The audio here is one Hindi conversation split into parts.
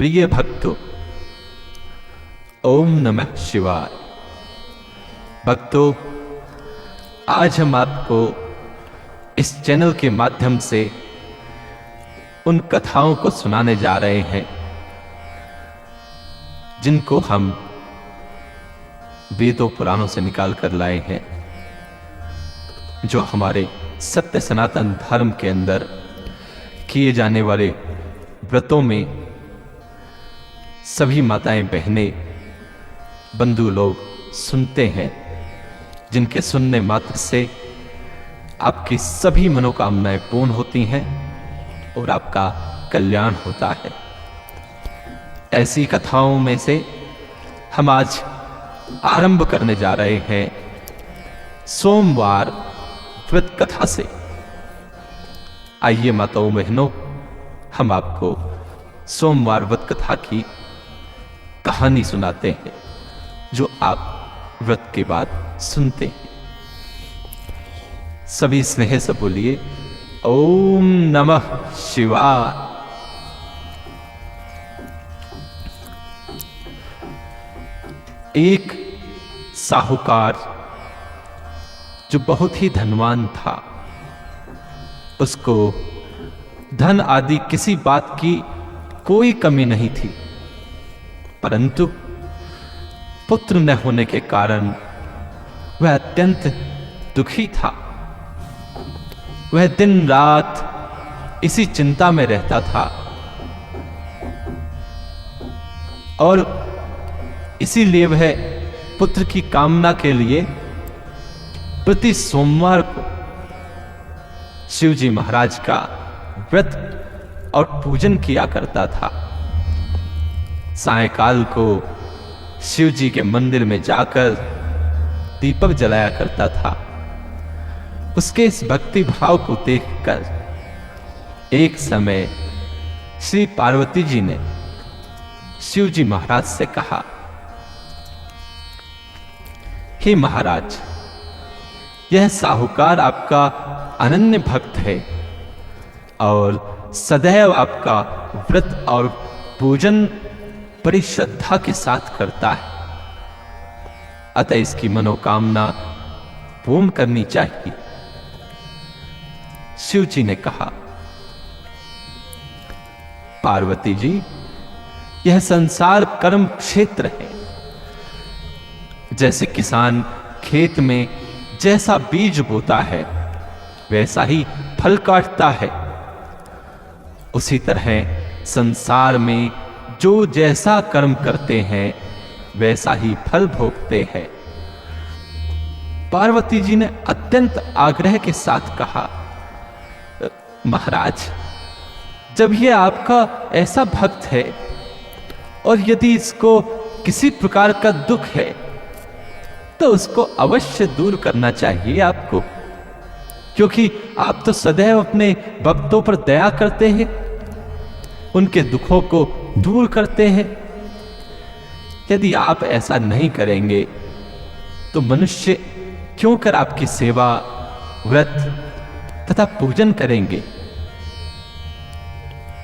प्रिय भक्तों, ओम नमः शिवाय। भक्तों, आज हम आपको इस चैनल के माध्यम से उन कथाओं को सुनाने जा रहे हैं जिनको हम वेदों पुराणों से निकाल कर लाए हैं, जो हमारे सत्य सनातन धर्म के अंदर किए जाने वाले व्रतों में सभी माताएं, बहनें, बंधु लोग सुनते हैं, जिनके सुनने मात्र से आपकी सभी मनोकामनाएं पूर्ण होती हैं और आपका कल्याण होता है। ऐसी कथाओं में से हम आज आरंभ करने जा रहे हैं सोमवार व्रत कथा से। आइए माताओं, बहनों, हम आपको सोमवार व्रत कथा की कहानी सुनाते हैं, जो आप व्रत के बाद सुनते हैं। सभी स्नेह से बोलिए ओम नमः शिवाय। एक साहूकार जो बहुत ही धनवान था, उसको धन आदि किसी बात की कोई कमी नहीं थी, परंतु पुत्र न होने के कारण वह अत्यंत दुखी था। वह दिन रात इसी चिंता में रहता था और इसीलिए वह पुत्र की कामना के लिए प्रति सोमवार को शिव जी महाराज का व्रत और पूजन किया करता था। सायंकाल को शिव जी के मंदिर में जाकर दीपक जलाया करता था। उसके इस भक्ति भाव को देखकर एक समय श्री पार्वती जी ने शिव जी महाराज से कहा, हे महाराज, यह साहूकार आपका अनन्य भक्त है और सदैव आपका व्रत और पूजन बड़ी श्रद्धा के साथ करता है, अतः इसकी मनोकामना पूर्ण करनी चाहिए। शिव जी ने कहा, पार्वती जी, यह संसार कर्म क्षेत्र है। जैसे किसान खेत में जैसा बीज बोता है वैसा ही फल काटता है, उसी तरह संसार में जो जैसा कर्म करते हैं वैसा ही फल भोगते हैं। पार्वती जी ने अत्यंत आग्रह के साथ कहा, महाराज, जब ये आपका ऐसा भक्त है और यदि इसको किसी प्रकार का दुख है तो उसको अवश्य दूर करना चाहिए आपको, क्योंकि आप तो सदैव अपने भक्तों पर दया करते हैं, उनके दुखों को दूर करते हैं। यदि आप ऐसा नहीं करेंगे तो मनुष्य क्यों कर आपकी सेवा, व्रत तथा पूजन करेंगे।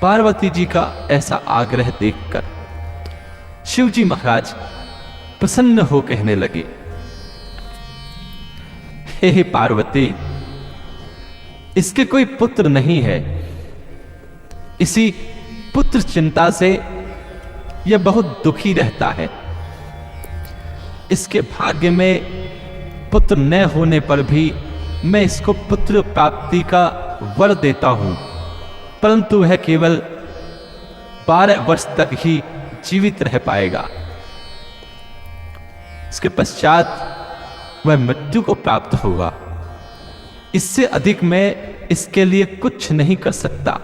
पार्वती जी का ऐसा आग्रह देखकर शिव जी महाराज प्रसन्न हो कहने लगे, हे पार्वती, इसके कोई पुत्र नहीं है, इसी पुत्र चिंता से यह बहुत दुखी रहता है। इसके भाग्य में पुत्र न होने पर भी मैं इसको पुत्र प्राप्ति का वर देता हूं, परंतु वह केवल 12 वर्ष तक ही जीवित रह पाएगा। इसके पश्चात वह मृत्यु को प्राप्त होगा। इससे अधिक मैं इसके लिए कुछ नहीं कर सकता।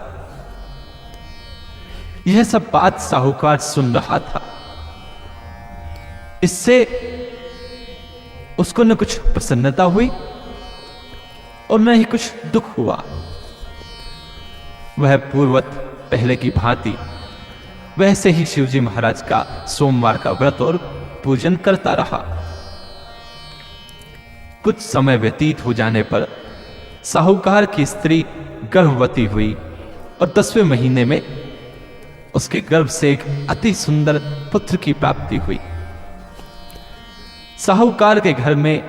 यह सब बात साहूकार सुन रहा था। इससे उसको न कुछ प्रसन्नता हुई और न ही कुछ दुख हुआ। वह पूर्वत पहले की भांति वैसे ही शिवजी महाराज का सोमवार का व्रत और पूजन करता रहा। कुछ समय व्यतीत हो जाने पर साहूकार की स्त्री गर्भवती हुई और 10वें महीने में उसके गर्भ से एक अति सुंदर पुत्र की प्राप्ति हुई। साहूकार के घर में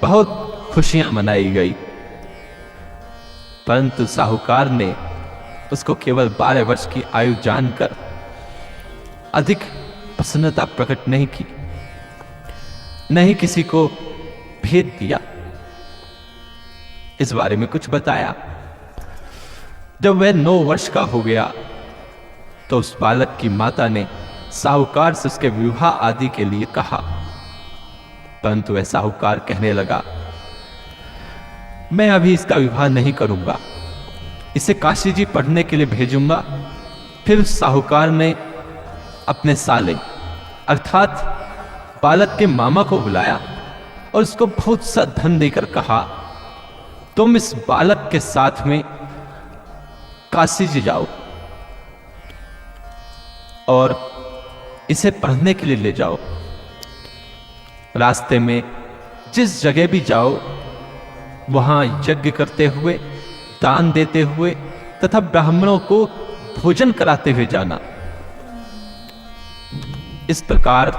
बहुत खुशियां मनाई गई, परंतु साहूकार ने उसको केवल 12 वर्ष की आयु जानकर अधिक प्रसन्नता प्रकट नहीं की, नहीं किसी को भेद दिया, इस बारे में कुछ बताया। जब वह 9 वर्ष का हो गया तो उस बालक की माता ने साहूकार से उसके विवाह आदि के लिए कहा, परंतु वह साहूकार कहने लगा, मैं अभी इसका विवाह नहीं करूंगा, इसे काशी जी पढ़ने के लिए भेजूंगा। फिर साहूकार ने अपने साले अर्थात बालक के मामा को बुलाया और उसको बहुत सा धन देकर कहा, तुम इस बालक के साथ में काशी जी जाओ और इसे पढ़ने के लिए ले जाओ। रास्ते में जिस जगह भी जाओ वहां यज्ञ करते हुए, दान देते हुए तथा ब्राह्मणों को भोजन कराते हुए जाना। इस प्रकार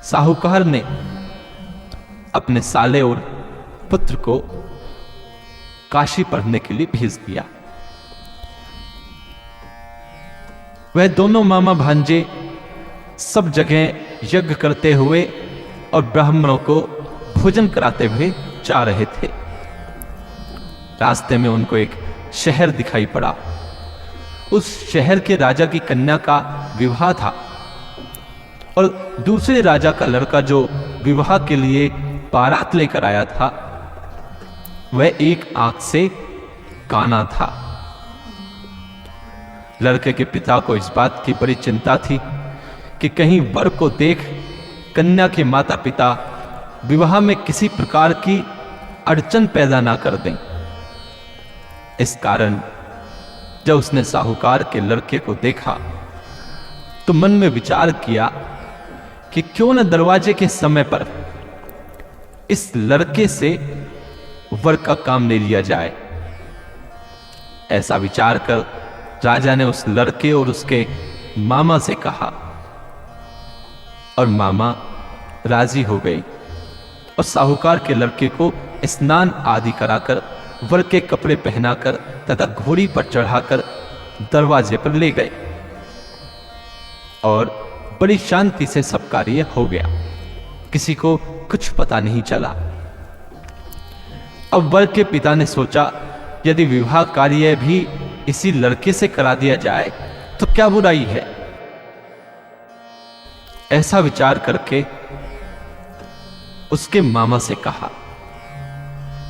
साहूकार ने अपने साले और पुत्र को काशी पढ़ने के लिए भेज दिया। वह दोनों मामा भांजे सब जगह यज्ञ करते हुए और ब्राह्मणों को भोजन कराते हुए जा रहे थे। रास्ते में उनको एक शहर दिखाई पड़ा। उस शहर के राजा की कन्या का विवाह था और दूसरे राजा का लड़का जो विवाह के लिए बारात लेकर आया था वह एक आंख से काना था। लड़के के पिता को इस बात की बड़ी चिंता थी कि कहीं वर को देख कन्या के माता पिता विवाह में किसी प्रकार की अड़चन पैदा ना कर दें। इस कारण जब उसने साहूकार के लड़के को देखा तो मन में विचार किया कि क्यों न दरवाजे के समय पर इस लड़के से वर का काम ले लिया जाए। ऐसा विचार कर राजा ने उस लड़के और उसके मामा से कहा और मामा राजी हो गई और साहूकार के लड़के को स्नान आदि कराकर वर के कपड़े पहनाकर तथा घोड़ी पर चढ़ाकर दरवाजे पर ले गए और बड़ी शांति से सब कार्य हो गया। किसी को कुछ पता नहीं चला। अब वर के पिता ने सोचा यदि विवाह कार्य भी इसी लड़के से करा दिया जाए तो क्या बुराई है। ऐसा विचार करके उसके मामा से कहा,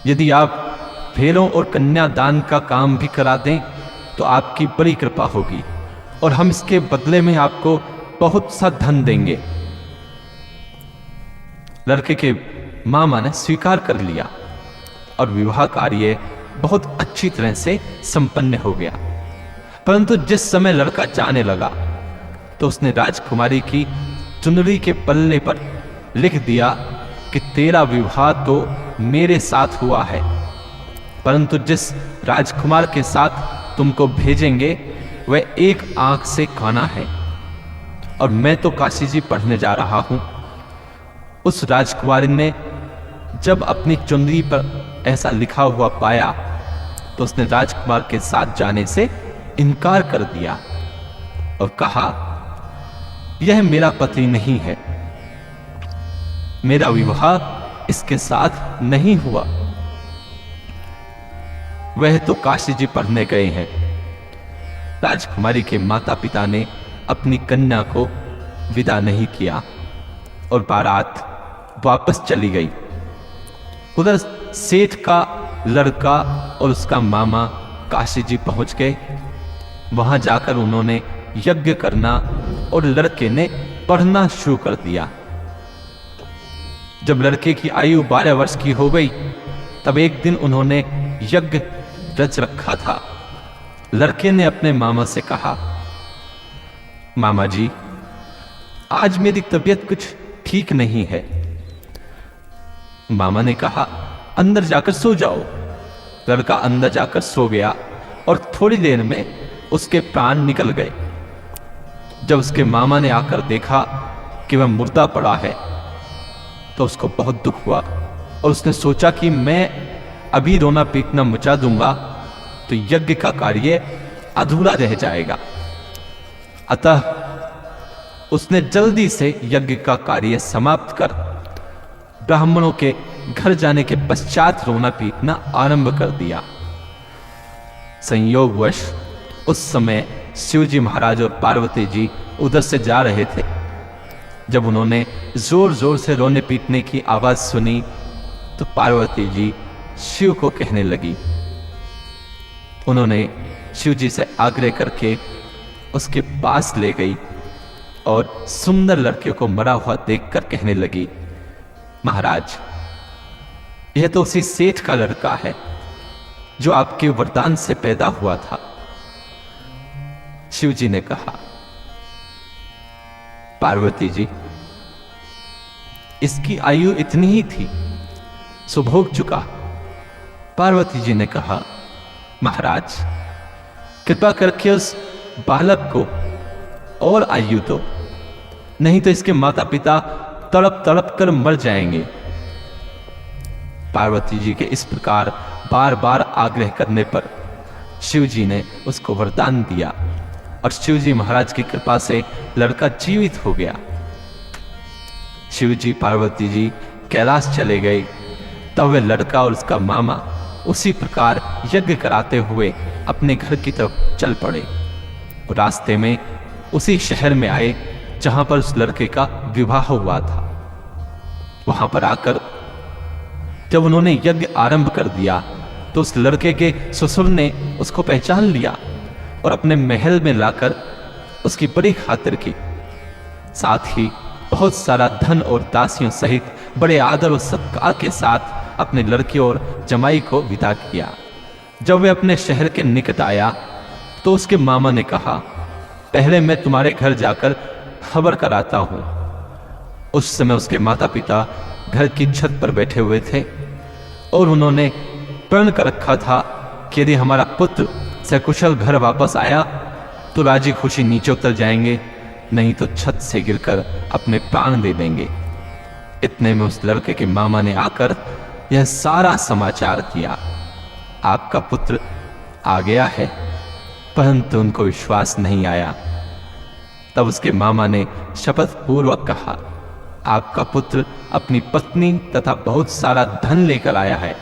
यदि आप फेरों और कन्यादान का काम भी करा दें तो आपकी बड़ी कृपा होगी और हम इसके बदले में आपको बहुत सा धन देंगे। लड़के के मामा ने स्वीकार कर लिया और विवाह कार्य बहुत अच्छी तरह से संपन्न हो गया। परंतु जिस समय लड़का जाने लगा तो उसने राजकुमारी की चुनरी के पल्ले पर लिख दिया कि तेरा विवाह तो मेरे साथ हुआ है, परंतु जिस राजकुमार के साथ तुमको भेजेंगे वह एक आंख से काना है और मैं तो काशी जी पढ़ने जा रहा हूं। उस राजकुमारी ने जब अपनी चुनरी पर ऐसा लिखा हुआ पाया तो उसने राजकुमार के साथ जाने से इनकार कर दिया और कहा, यह मेरा पति नहीं है, मेरा विवाह इसके साथ नहीं हुआ, वह तो काशी जी पढ़ने गए हैं। राजकुमारी के माता पिता ने अपनी कन्या को विदा नहीं किया और बारात वापस चली गई। उधर सेठ का लड़का और उसका मामा काशी जी पहुंच गए। वहां जाकर उन्होंने यज्ञ करना और लड़के ने पढ़ना शुरू कर दिया। जब लड़के की आयु 12 वर्ष की हो गई तब एक दिन उन्होंने यज्ञ रच रखा था। लड़के ने अपने मामा से कहा, मामा जी आज मेरी तबीयत कुछ ठीक नहीं है। मामा ने कहा, अंदर जाकर सो जाओ। लड़का अंदर जाकर सो गया और थोड़ी देर में उसके प्राण निकल गए। जब उसके मामा ने आकर देखा कि वह मुर्दा पड़ा है तो उसको बहुत दुख हुआ और उसने सोचा कि मैं अभी रोना पीटना मचा दूंगा तो यज्ञ का कार्य अधूरा रह जाएगा। अतः उसने जल्दी से यज्ञ का कार्य समाप्त कर ब्राह्मणों के घर जाने के पश्चात रोना पीटना आरंभ कर दिया। संयोगवश उस समय शिवजी महाराज और पार्वती जी उधर से जा रहे थे। जब उन्होंने जोर जोर से रोने पीटने की आवाज सुनी तो पार्वती जी शिव को कहने लगी। उन्होंने शिव जी से आग्रह करके उसके पास ले गई और सुंदर लड़के को मरा हुआ देखकर कहने लगी, महाराज, यह तो उसी सेठ का लड़का है जो आपके वरदान से पैदा हुआ था। शिव जी ने कहा, पार्वती जी, इसकी आयु इतनी ही थी, सो भोग चुका। पार्वती जी ने कहा, महाराज, कृपा करके उस बालक को और आयु दो, नहीं तो इसके माता पिता तड़प तड़प कर मर जाएंगे। पार्वती जी के इस प्रकार बार बार आग्रह करने पर शिव जी ने उसको वरदान दिया और शिव जी महाराज की कृपा से लड़का जीवित हो गया। शिव जी पार्वती जी कैलाश चले गए। तब वह लड़का और उसका मामा उसी प्रकार यज्ञ कराते हुए अपने घर की तरफ चल पड़े। रास्ते में उसी शहर में आए जहां पर उस लड़के का विवाह हुआ था। वहां पर आकर जब उन्होंने यज्ञ आरंभ कर दिया तो उस लड़के के ससुर ने उसको पहचान लिया और अपने महल में लाकर उसकी बड़ी खातिर की। साथ ही बहुत सारा धन और दासियों सहित बड़े आदर और सत्कार के साथ अपने लड़के और जमाई को विदा किया। जब वे अपने शहर के निकट आया तो उसके मामा ने कहा, पहले मैं तुम्हारे घर जाकर खबर कराता हूं। उस समय उसके माता पिता घर की छत पर बैठे हुए थे और उन्होंने प्रण कर रखा था कि यदि हमारा पुत्र सकुशल घर वापस आया तो राजी खुशी नीचे उतर जाएंगे, नहीं तो छत से गिरकर अपने प्राण दे देंगे। इतने में उस लड़के के मामा ने आकर यह सारा समाचार दिया, आपका पुत्र आ गया है। परंतु उनको विश्वास नहीं आया। तब उसके मामा ने शपथ पूर्वक कहा, आपका पुत्र अपनी पत्नी तथा बहुत सारा धन लेकर आया है।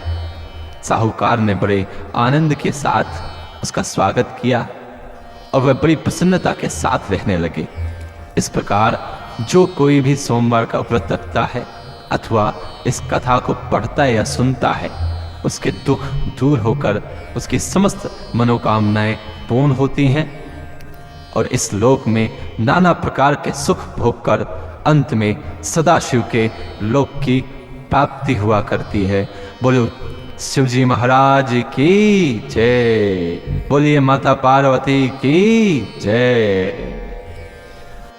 साहूकार ने बड़े आनंद के साथ उसका स्वागत किया और वह बड़ी प्रसन्नता के साथ रहने लगे। इस प्रकार जो कोई भी सोमवार का व्रत रखता है अथवा इस कथा को पढ़ता है या सुनता है, उसके दुख दूर होकर उसकी समस्त मनोकामनाएं पूर्ण होती हैं और इस लोक में नाना प्रकार के सुख भोग कर अंत में सदाशिव के लोक की प्राप्ति हुआ करती है। बोलो शिवजी महाराज की जय, बोलिए माता पार्वती की जय।